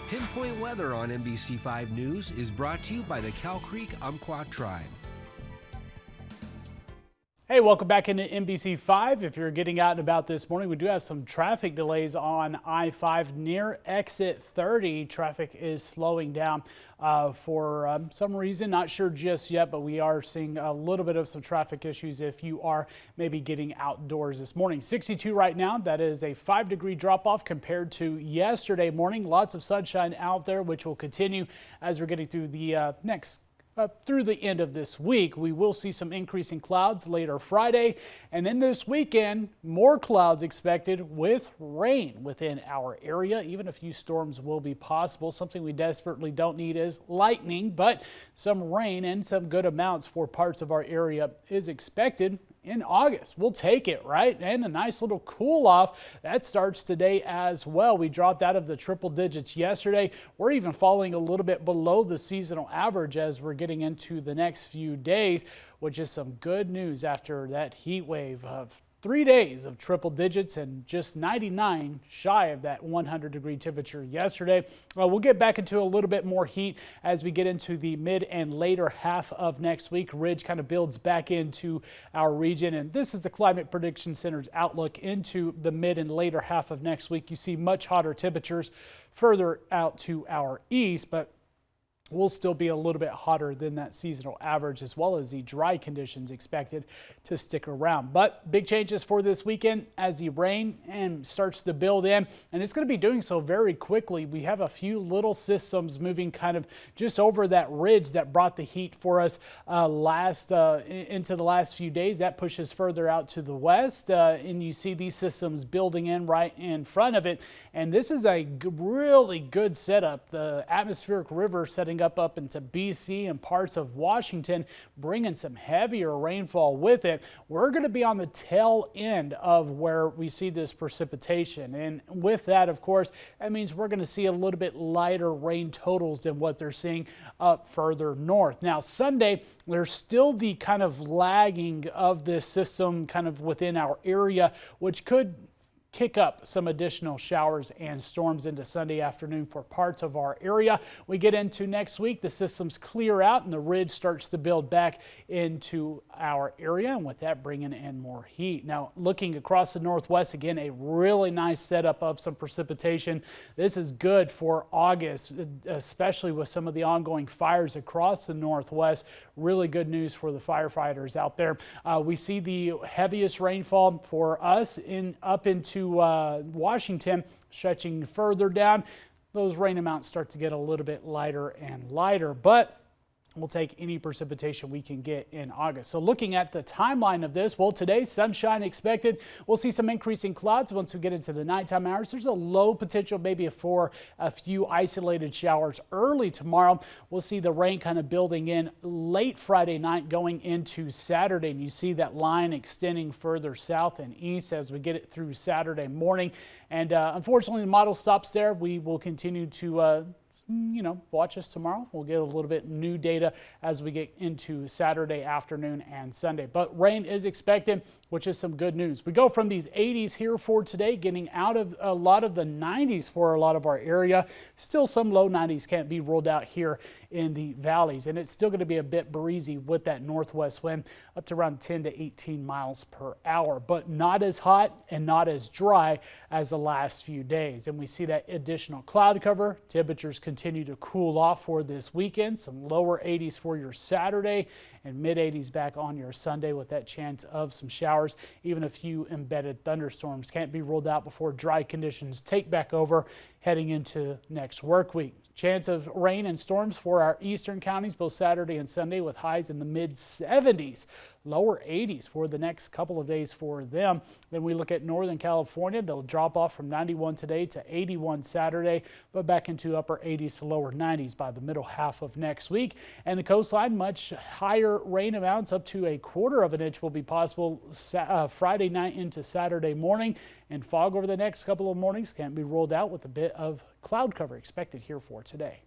Pinpoint Weather on NBC5 News is brought to you by the Cow Creek Umpqua Tribe. Hey, welcome back into NBC5. If you're getting out and about this morning, we do have some traffic delays on I-5 near exit 30. Traffic is slowing down for some reason, not sure just yet, but we are seeing a little bit of some traffic issues if you are maybe getting outdoors this morning. 62 right now. That is a 5-degree drop off compared to yesterday morning. Lots of sunshine out there, which will continue as we're getting through the through the end of this week. We will see some increasing clouds later Friday, and then this weekend, more clouds expected with rain within our area. Even a few storms will be possible. Something we desperately don't need is lightning, but some rain and some good amounts for parts of our area is expected in August. We'll take it, right? And a nice little cool off that starts today as well. We dropped out of the triple digits yesterday. We're even falling a little bit below the seasonal average as we're getting into the next few days, which is some good news after that heat wave of 3 days of triple digits and just 99 shy of that 100-degree temperature yesterday. We'll get back into a little bit more heat as we get into the mid and later half of next week. Ridge kind of builds back into our region, and this is the Climate Prediction Center's outlook into the mid and later half of next week. You see much hotter temperatures further out to our east, but we'll still be a little bit hotter than that seasonal average, as well as the dry conditions expected to stick around. But big changes for this weekend as the rain starts to build in, and it's going to be doing so very quickly. We have a few little systems moving kind of just over that ridge that brought the heat for us into the last few days. That pushes further out to the west, and you see these systems building in right in front of it. And this is a really good setup. The atmospheric river setting up into BC and parts of Washington, bringing some heavier rainfall with it. We're going to be on the tail end of where we see this precipitation, and with that, of course, that means we're going to see a little bit lighter rain totals than what they're seeing up further north. Now Sunday, there's still the kind of lagging of this system kind of within our area, which could kick up some additional showers and storms into Sunday afternoon for parts of our area. We get into next week, the systems clear out and the ridge starts to build back into our area, and with that bringing in more heat. Now looking across the northwest, again, a really nice setup of some precipitation. This is good for August, especially with some of the ongoing fires across the northwest. Really good news for the firefighters out there. We see the heaviest rainfall for us up into Washington, stretching further down. Those rain amounts start to get a little bit lighter and lighter, but we'll take any precipitation we can get in August. So looking at the timeline of this, well, today, sunshine expected. We'll see some increasing clouds once we get into the nighttime hours. There's a low potential maybe for a few isolated showers early tomorrow. We'll see the rain kind of building in late Friday night going into Saturday. And you see that line extending further south and east as we get it through Saturday morning. And unfortunately, the model stops there. We will continue to watch us tomorrow. We'll get a little bit new data as we get into Saturday afternoon and Sunday. But rain is expected, which is some good news. We go from these 80s here for today, getting out of a lot of the 90s for a lot of our area. Still some low 90s can't be ruled out here in the valleys. And it's still going to be a bit breezy with that northwest wind up to around 10 to 18 miles per hour, but not as hot and not as dry as the last few days. And we see that additional cloud cover. Temperatures continue to cool off for this weekend. Some lower 80s for your Saturday and mid 80s back on your Sunday with that chance of some showers. Even a few embedded thunderstorms can't be ruled out before dry conditions take back over heading into next work week. Chance of rain and storms for our eastern counties both Saturday and Sunday with highs in the mid 70s, lower 80s for the next couple of days for them. Then we look at Northern California. They'll drop off from 91 today to 81 Saturday, but back into upper 80s to lower 90s by the middle half of next week. And the coastline, much higher rain amounts, up to 1/4 of an inch will be possible Friday night into Saturday morning. And fog over the next couple of mornings can't be ruled out with a bit of cloud cover expected here for today.